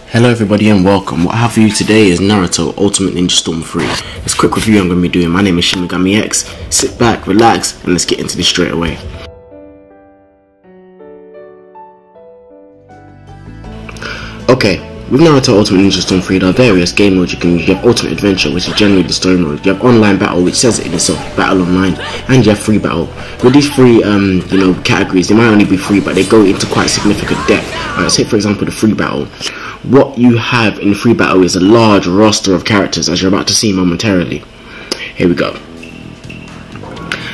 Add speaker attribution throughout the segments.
Speaker 1: Hello everybody and welcome. What I have for you today is Naruto Ultimate Ninja Storm 3. This quick review I'm going to be doing. My name is Shin X. Sit back, relax, and let's get into this straight away. Okay, with Naruto Ultimate Ninja Storm 3 there are various game modes you can use. You have Ultimate Adventure, which is generally the story mode. You have Online Battle, which says it in itself, Battle Online, and you have Free Battle. With these three categories, they might only be free, but they go into quite significant depth. Say for example the Free Battle. What you have in Free Battle is a large roster of characters, as you're about to see momentarily. Here we go.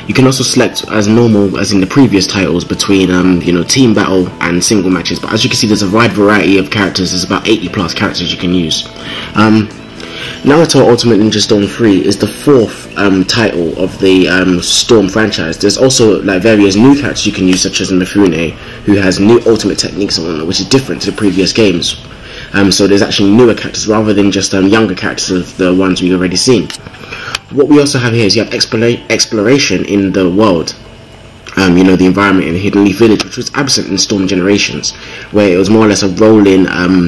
Speaker 1: You can also select as normal as in the previous titles between team battle and single matches, but as you can see there's a wide variety of characters. There's about 80 plus characters you can use. Naruto Ultimate Ninja Storm 3 is the fourth title of the Storm franchise. There's also like various new characters you can use, such as Mifune, who has new ultimate techniques and whatnot, which is different to the previous games. So there's actually newer characters rather than just younger characters of the ones we've already seen. What we also have here is you have exploration in the world. The environment in the Hidden Leaf Village, which was absent in Storm Generations, where it was more or less a rolling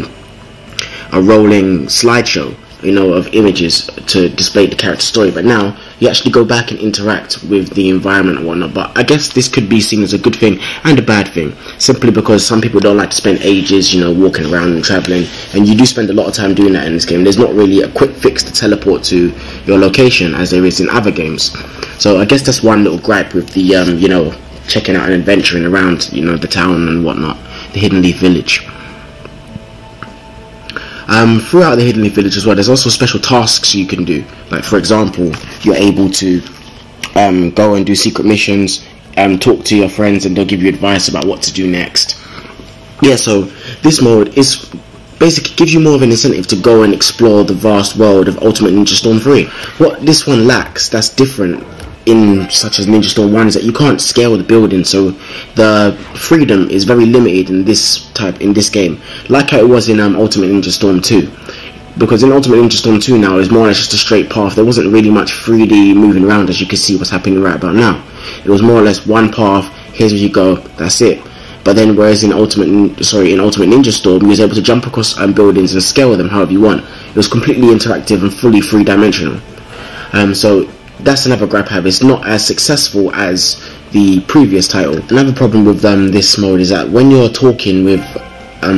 Speaker 1: slideshow, of images to display the character story. But now you actually go back and interact with the environment and whatnot. But I guess this could be seen as a good thing and a bad thing, simply because some people don't like to spend ages, walking around and traveling, and you do spend a lot of time doing that in this game. There's not really a quick fix to teleport to your location as there is in other games. So I guess that's one little gripe with the checking out and adventuring around the town and whatnot, the Hidden Leaf Village. Throughout the Hidden Leaf Village as well, there's also special tasks you can do. Like for example, you're able to go and do secret missions, talk to your friends, and they'll give you advice about what to do next. Yeah, so this mode is basically gives you more of an incentive to go and explore the vast world of Ultimate Ninja Storm 3. What this one lacks, that's different in such as Ninja Storm 1, is that you can't scale the building, so the freedom is very limited in this game, like how it was in Ultimate Ninja Storm 2. Because in Ultimate Ninja Storm 2 now is more or less just a straight path. There wasn't really much 3D moving around, as you can see what's happening right about now. It was more or less one path, here's where you go, that's it. But then whereas in Ultimate Ninja Storm, you was able to jump across buildings and scale them however you want. It was completely interactive and fully three-dimensional. So that's another gripe I have. It's not as successful as the previous title. Another problem with this mode is that when you're talking with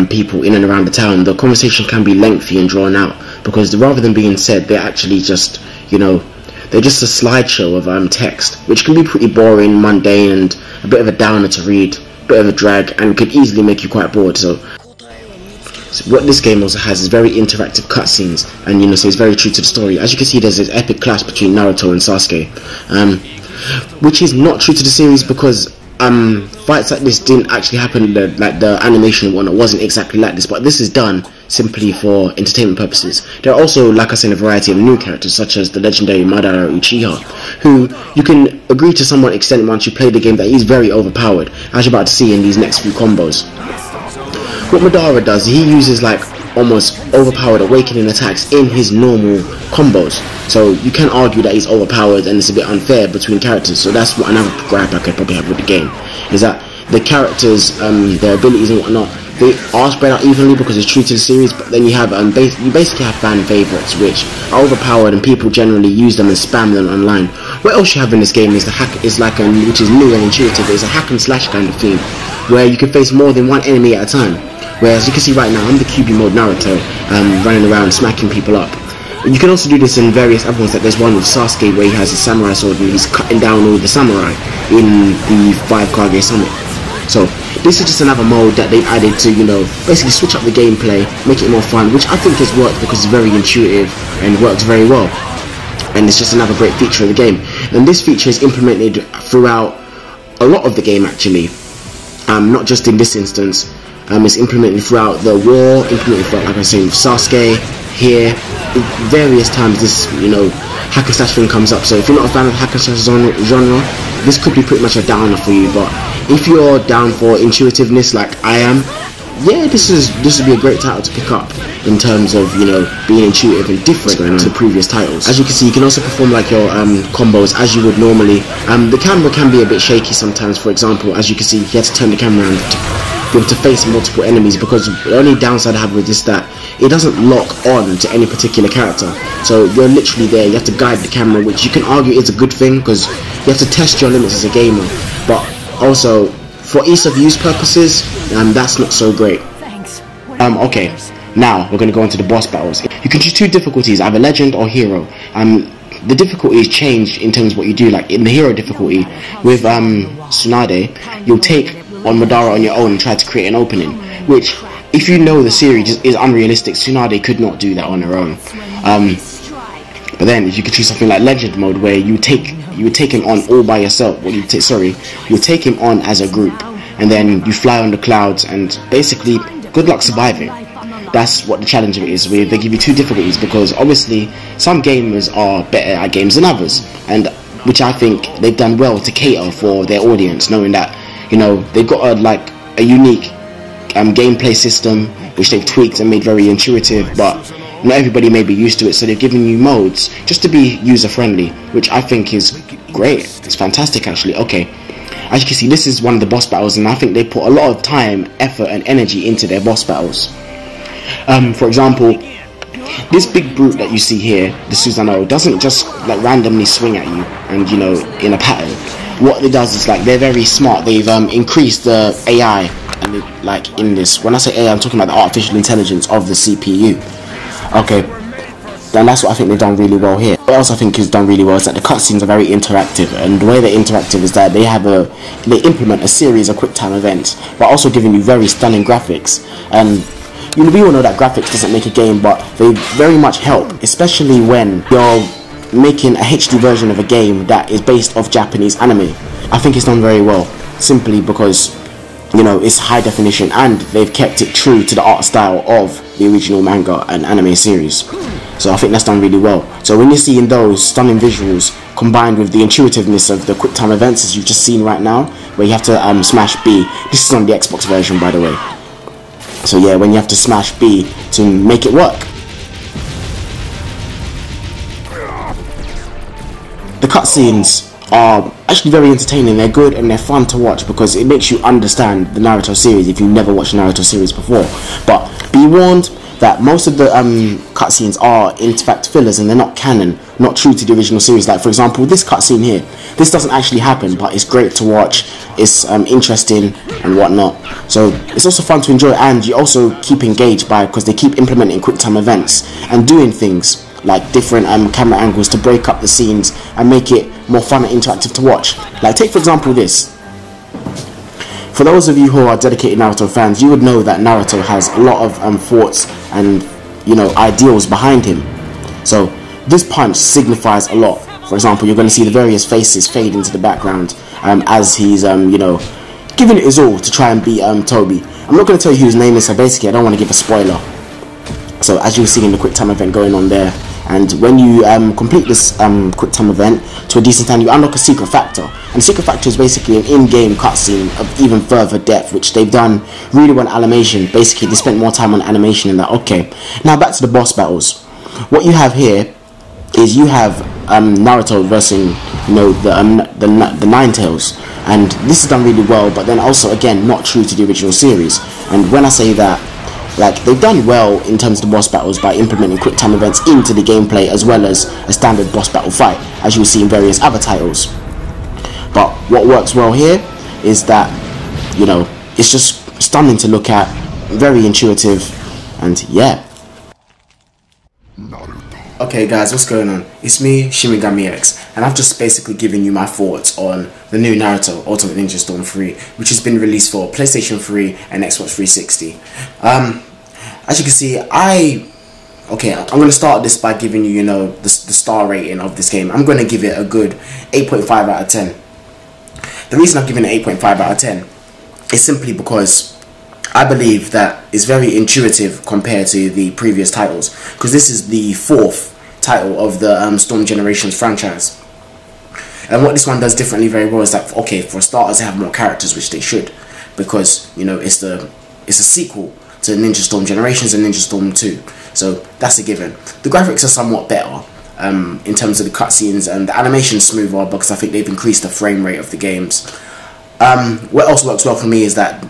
Speaker 1: people in and around the town, the conversation can be lengthy and drawn out, because rather than being said, they're actually just they're just a slideshow of text, which can be pretty boring, mundane, and a bit of a downer to read, a bit of a drag, and could easily make you quite bored. So what this game also has is very interactive cutscenes, and so it's very true to the story. As you can see, there's this epic clash between Naruto and Sasuke, which is not true to the series, because fights like this didn't actually happen. Like the animation and whatnot wasn't exactly like this, but this is done simply for entertainment purposes. There are also, like I said, a variety of new characters, such as the legendary Madara Uchiha, who you can agree to somewhat extent once you play the game that he's very overpowered, as you're about to see in these next few combos. What Madara does, he uses like almost overpowered awakening attacks in his normal combos. So you can argue that he's overpowered and it's a bit unfair between characters. So that's what another gripe I could probably have with the game, is that the characters, their abilities and whatnot, they are spread out evenly because it's true to the series. But then you have you basically have fan favorites which are overpowered, and people generally use them and spam them online. What else you have in this game is which is new and intuitive. It's a hack and slash kind of theme, where you can face more than one enemy at a time. Whereas you can see right now, I'm the QB mode Naruto, running around smacking people up. You can also do this in various other ones. Like there's one with Sasuke where he has a samurai sword and he's cutting down all the samurai in the 5 Kage Summit. So this is just another mode that they've added to, basically switch up the gameplay, make it more fun, which I think has worked because it's very intuitive and works very well. And it's just another great feature of the game. And this feature is implemented throughout a lot of the game actually, not just in this instance. It's implemented throughout the war, implemented throughout, like I say, with Sasuke, here, various times this, hack and slash thing comes up. So if you're not a fan of hack and slash genre, this could be pretty much a downer for you. But if you're down for intuitiveness like I am, yeah, this would be a great title to pick up in terms of, being intuitive and different to the previous titles. As you can see, you can also perform like your combos as you would normally. The camera can be a bit shaky sometimes. For example, as you can see, you have to turn the camera around to be able to face multiple enemies, because the only downside I have with this is that it doesn't lock on to any particular character. So you're literally there, you have to guide the camera, which you can argue is a good thing because you have to test your limits as a gamer, but also for ease of use purposes, that's not so great. Okay, now we're going to go into the boss battles. You can choose two difficulties, either legend or hero. The difficulties change in terms of what you do. Like in the hero difficulty with Tsunade, you'll take on Madara on your own and try to create an opening, which, if you know the series, is unrealistic. Tsunade could not do that on her own. But then if you could choose something like legend mode, where you take him on all by yourself, you take him on as a group, and then you fly on the clouds, and basically good luck surviving. That's what the challenge of it is. They give you two difficulties, because obviously some gamers are better at games than others, and which I think they've done well to cater for their audience, knowing that, you know, they've got a unique gameplay system which they've tweaked and made very intuitive, but not everybody may be used to it, so they've given you modes just to be user friendly, which I think is great. It's fantastic actually. Okay, as you can see, this is one of the boss battles, and I think they put a lot of time, effort and energy into their boss battles. For example, this big brute that you see here, the Susanoo, doesn't just like randomly swing at you and, you know, in a pattern. What it does is, like, they're very smart. They've increased the AI, and like in this, when I say AI, I'm talking about the artificial intelligence of the CPU. Okay, then that's what I think they've done really well here. What else I think is done really well is that the cutscenes are very interactive, and the way they're interactive is that they implement a series of quick time events, but also giving you very stunning graphics. And you know, we all know that graphics doesn't make a game, but they very much help, especially when you're making a HD version of a game that is based off Japanese anime. I think it's done very well, simply because, you know, it's high definition and they've kept it true to the art style of the original manga and anime series. So I think that's done really well. So when you're seeing those stunning visuals combined with the intuitiveness of the quick time events, as you've just seen right now, where you have to smash B. This is on the Xbox version, by the way. So yeah, when you have to smash B to make it work. The cutscenes are actually very entertaining. They're good and they're fun to watch because it makes you understand the Naruto series if you've never watched the Naruto series before. But be warned that most of the cutscenes are in fact fillers, and they're not canon, not true to the original series. Like for example, this cutscene here, this doesn't actually happen, but it's great to watch. It's interesting and whatnot. So it's also fun to enjoy, and you also keep engaged because they keep implementing quick time events and doing things like different camera angles to break up the scenes and make it more fun and interactive to watch. Like take for example this. For those of you who are dedicated Naruto fans, you would know that Naruto has a lot of thoughts and, you know, ideals behind him. So this punch signifies a lot. For example, you're going to see the various faces fade into the background as he's, you know, giving it his all to try and beat Toby. I'm not going to tell you whose name is, so basically I don't want to give a spoiler. So as you'll see in the quick time event going on there, and when you complete this quick time event to a decent time, you unlock a secret factor. And the secret factor is basically an in-game cutscene of even further depth, which they've done really well in animation. Basically, they spent more time on animation in that. Okay, now back to the boss battles. What you have here is you have Naruto versus, you know, the Nine Tails, and this is done really well. But then also, again, not true to the original series. And when I say that, like, they've done well in terms of the boss battles by implementing quick time events into the gameplay, as well as a standard boss battle fight, as you'll see in various other titles. But what works well here is that, you know, it's just stunning to look at, very intuitive, and yeah. Okay guys, what's going on? It's me, Shimigami X, and I've just basically given you my thoughts on the new Naruto Ultimate Ninja Storm 3, which has been released for PlayStation 3 and Xbox 360. As you can see, I'm going to start this by giving you, you know, the star rating of this game. I'm going to give it a good 8.5 out of 10. The reason I've given it 8.5 out of 10 is simply because I believe that it's very intuitive compared to the previous titles, because this is the fourth title of the Storm Generations franchise. And what this one does differently very well is that, okay, for starters, they have more characters, which they should, because, you know, it's a sequel to Ninja Storm Generations and Ninja Storm 2, so that's a given. The graphics are somewhat better in terms of the cutscenes, and the animation's smoother because I think they've increased the frame rate of the games. What else works well for me is that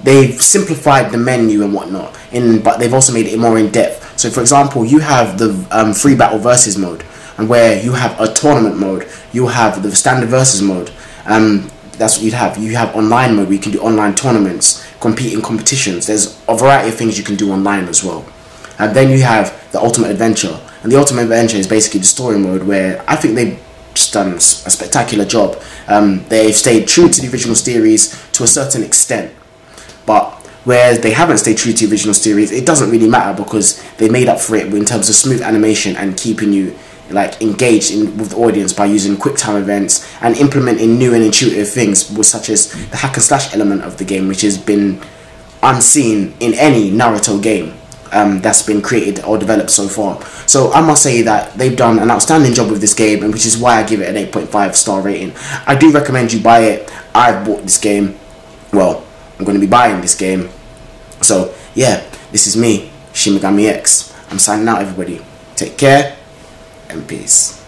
Speaker 1: they've simplified the menu and whatnot, but they've also made it more in depth. So for example, you have the free battle versus mode, and where you have a tournament mode, you have the standard versus mode. That's what you'd have. You have online mode where you can do online tournaments, compete in competitions. There's a variety of things you can do online as well. And then you have the ultimate adventure, and the ultimate adventure is basically the story mode, where I think they've just done a spectacular job. They've stayed true to the original series to a certain extent, but where they haven't stayed true to the original series, it doesn't really matter, because they made up for it in terms of smooth animation and keeping you like engaged with the audience by using quick time events and implementing new and intuitive things, such as the hack and slash element of the game, which has been unseen in any Naruto game that's been created or developed so far. So I must say that they've done an outstanding job with this game, and which is why I give it an 8.5 star rating. I do recommend you buy it. I've bought this game. Well, I'm going to be buying this game. So yeah, this is me, Shin Megami X. I'm signing out, everybody. Take care and peace.